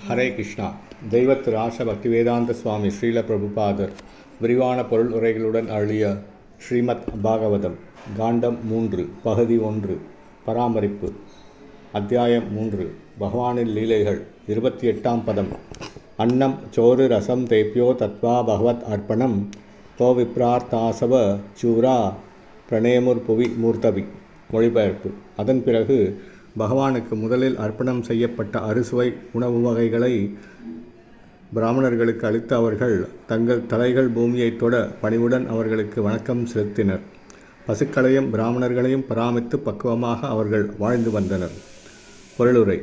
ஹரே கிருஷ்ணா. தெய்வத் ராச பக்திவேதாந்த சுவாமி ஸ்ரீல பிரபுபாதர் விரிவான பொருள் உரைகளுடன் அருளிய ஸ்ரீமத் பாகவதம் காண்டம் 3 பகுதி 1 பராமரிப்பு அத்தியாயம் 3 பகவானின் லீலைகள் 28ஆம் பதம். அன்னம் சோறு ரசம் தேப்யோ தத்வா பகவத் அர்ப்பணம் தோ விப்ரார்த்தாசவ சூரா பிரணேமுர் புவி மூர்த்தவி. மொழிபெயர்ப்பு. அதன் பிறகு பகவானுக்கு முதலில் அர்ப்பணம் செய்யப்பட்ட அறுசுவை உணவு வகைகளை பிராமணர்களுக்கு அளித்த அவர்கள் தங்கள் தலைகள் பூமியை தொட பணிவுடன் அவர்களுக்கு வணக்கம் செலுத்தினர். பசுக்களையும் பிராமணர்களையும் பராமரித்து பக்குவமாக அவர்கள் வாழ்ந்து வந்தனர். பொருளுரை.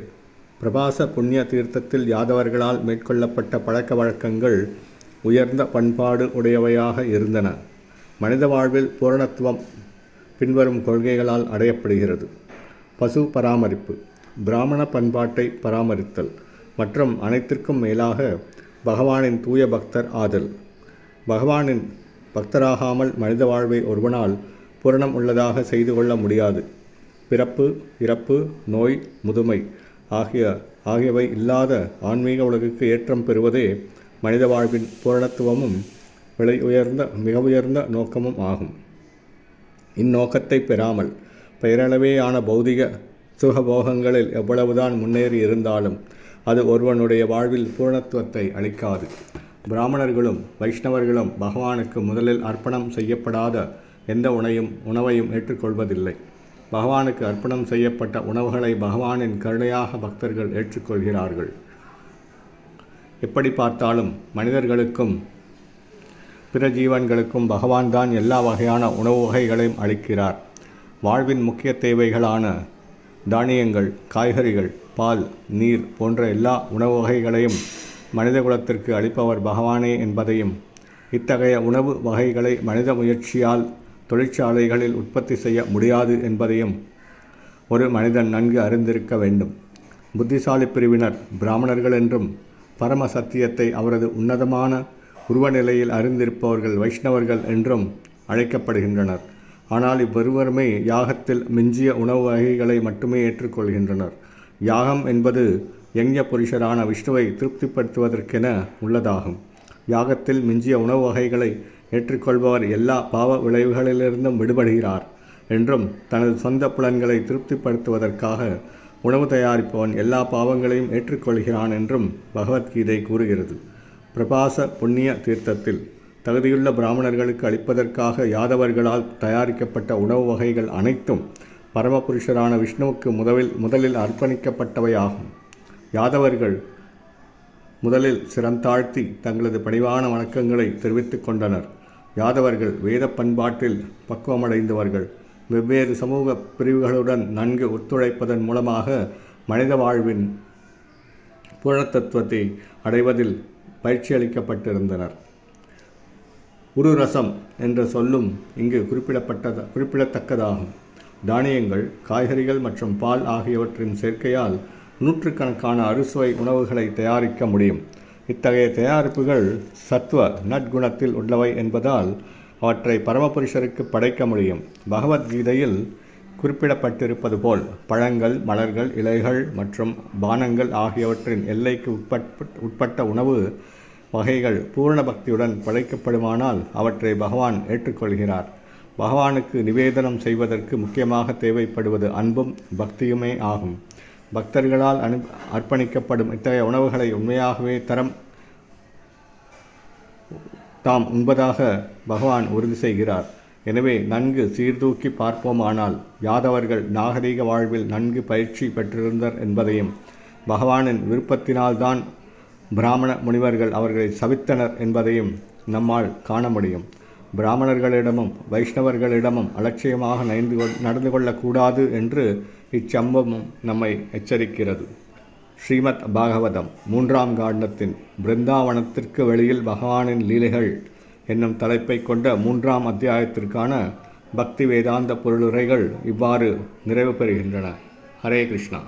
பிரபாச புண்ணிய தீர்த்தத்தில் யாதவர்களால் மேற்கொள்ளப்பட்ட பழக்க வழக்கங்கள் உயர்ந்த பண்பாடு உடையவையாக இருந்தன. மனித வாழ்வில் பூரணத்துவம் பின்வரும் கொள்கைகளால் அடையப்படுகிறது. பசு பராமரிப்பு, பிராமண பண்பாட்டை பராமரித்தல் மற்றும் அனைத்திற்கும் மேலாக பகவானின் தூய பக்தர் ஆதல். பகவானின் பக்தராகாமல் மனித வாழ்வை ஒருவனால் பூரணம் உள்ளதாக செய்து கொள்ள முடியாது. பிறப்பு, இறப்பு, நோய், முதுமை ஆகியவை இல்லாத ஆன்மீக உலகுக்கு ஏற்றம் பெறுவதே மனித வாழ்வின் பூரணத்துவமும் மிக உயர்ந்த நோக்கமும் ஆகும். இந்நோக்கத்தை பெறாமல் பெயரளவேயான பௌதிக சுகபோகங்களில் எவ்வளவுதான் முன்னேறி இருந்தாலும் அது ஒருவனுடைய வாழ்வில் பூரணத்துவத்தை அளிக்காது. பிராமணர்களும் வைஷ்ணவர்களும் பகவானுக்கு முதலில் அர்ப்பணம் செய்யப்படாத எந்த உணவையும் ஏற்றுக்கொள்வதில்லை. பகவானுக்கு அர்ப்பணம் செய்யப்பட்ட உணவுகளை பகவானின் கருணையாக பக்தர்கள் ஏற்றுக்கொள்கிறார்கள். எப்படி பார்த்தாலும் மனிதர்களுக்கும் பிற ஜீவன்களுக்கும் பகவான் தான் எல்லா வகையான உணவு வகைகளையும் அளிக்கிறார். வாழ்வின் முக்கிய தேவைகளான தானியங்கள், காய்கறிகள், பால், நீர் போன்ற எல்லா உணவு வகைகளையும் மனித குலத்திற்கு அளிப்பவர் பகவானே என்பதையும், இத்தகைய உணவு வகைகளை மனித முயற்சியால் தொழிற்சாலைகளில் உற்பத்தி செய்ய முடியாது என்பதையும் ஒரு மனிதன் நன்கு அறிந்திருக்க வேண்டும். புத்திசாலி பிரிவினர் பிராமணர்கள் என்றும், பரம சத்தியத்தை அவரது உன்னதமான உருவநிலையில் அறிந்திருப்பவர்கள் வைஷ்ணவர்கள் என்றும் அழைக்கப்படுகின்றனர். ஆனால் இவ்விருவருமே யாகத்தில் மிஞ்சிய உணவு வகைகளை மட்டுமே ஏற்றுக்கொள்கின்றனர். யாகம் என்பது யஞ்ஞ புருஷரான விஷ்ணுவை திருப்திப்படுத்துவதற்கென உள்ளதாகும். யாகத்தில் மிஞ்சிய உணவு வகைகளை ஏற்றுக்கொள்பவர் எல்லா பாவ விளைவுகளிலிருந்தும் விடுபடுகிறார் என்றும், தனது சொந்த புலன்களை திருப்திப்படுத்துவதற்காக உணவு தயாரிப்பவன் எல்லா பாவங்களையும் ஏற்றுக்கொள்கிறான் என்றும் பகவத்கீதை கூறுகிறது. பிரபாச புண்ணிய தீர்த்தத்தில் தகுதியுள்ள பிராமணர்களுக்கு அளிப்பதற்காக யாதவர்களால் தயாரிக்கப்பட்ட உணவு வகைகள் அனைத்தும் பரமபுருஷரான விஷ்ணுவுக்கு முதலில் அர்ப்பணிக்கப்பட்டவையாகும். யாதவர்கள் முதலில் சிரந்தாழ்த்தி தங்களது பணிவான வணக்கங்களை தெரிவித்துக் கொண்டனர். யாதவர்கள் வேத பண்பாட்டில் பக்குவமடைந்தவர்கள். வெவ்வேறு சமூக பிரிவுகளுடன் நன்கு ஒத்துழைப்பதன் மூலமாக மனித வாழ்வின் பூரணத்துவத்தை அடைவதில் பயிற்சி அளிக்கப்பட்டிருந்தனர். உரு ரசம் என்ற சொல்லும் இங்கு குறிப்பிடத்தக்கதாகும். தானியங்கள், காய்கறிகள் மற்றும் பால் ஆகியவற்றின் சேர்க்கையால் நூற்றுக்கணக்கான அறுசுவை உணவுகளை தயாரிக்க முடியும். இத்தகைய தயாரிப்புகள் சத்துவ நற்குணத்தில் உள்ளவை என்பதால் அவற்றை பரமபுருஷருக்கு படைக்க முடியும். பகவத்கீதையில் குறிப்பிடப்பட்டிருப்பது போல் பழங்கள், மலர்கள், இலைகள் மற்றும் பானங்கள் ஆகியவற்றின் எல்லைக்கு உட்பட்ட உணவு வகைகள் பூர்ண பக்தியுடன் படைக்கப்படுமானால் அவற்றை பகவான் ஏற்றுக்கொள்கிறார். பகவானுக்கு நிவேதனம் செய்வதற்கு முக்கியமாக தேவைப்படுவது அன்பும் பக்தியுமே ஆகும். பக்தர்களால் அர்ப்பணிக்கப்படும் இத்தகைய உணவுகளை உண்மையாகவே தாம் உண்பதாக பகவான் உறுதி செய்கிறார். எனவே நன்கு சீர்தூக்கி பார்ப்போமானால் யாதவர்கள் நாகரீக வாழ்வில் நன்கு பயிற்சி பெற்றிருந்தனர் என்பதையும், பகவானின் விருப்பத்தினால்தான் பிராமண முனிவர்கள் அவர்களை சபித்தனர் என்பதையும் நம்மால் காண முடியும். பிராமணர்களிடமும் வைஷ்ணவர்களிடமும் அலட்சியமாக நடந்து கொள்ளக்கூடாது என்று இச்சம்பவம் நம்மை எச்சரிக்கிறது. ஸ்ரீமத் பாகவதம் 3ஆம் காண்டத்தின் பிருந்தாவனத்திற்கு வெளியில் பகவானின் லீலைகள் என்னும் தலைப்பை கொண்ட 3ஆம் அத்தியாயத்திற்கான பக்தி வேதாந்த பொருளுரைகள் இவ்வாறு நிறைவு பெறுகின்றன. ஹரே கிருஷ்ணா.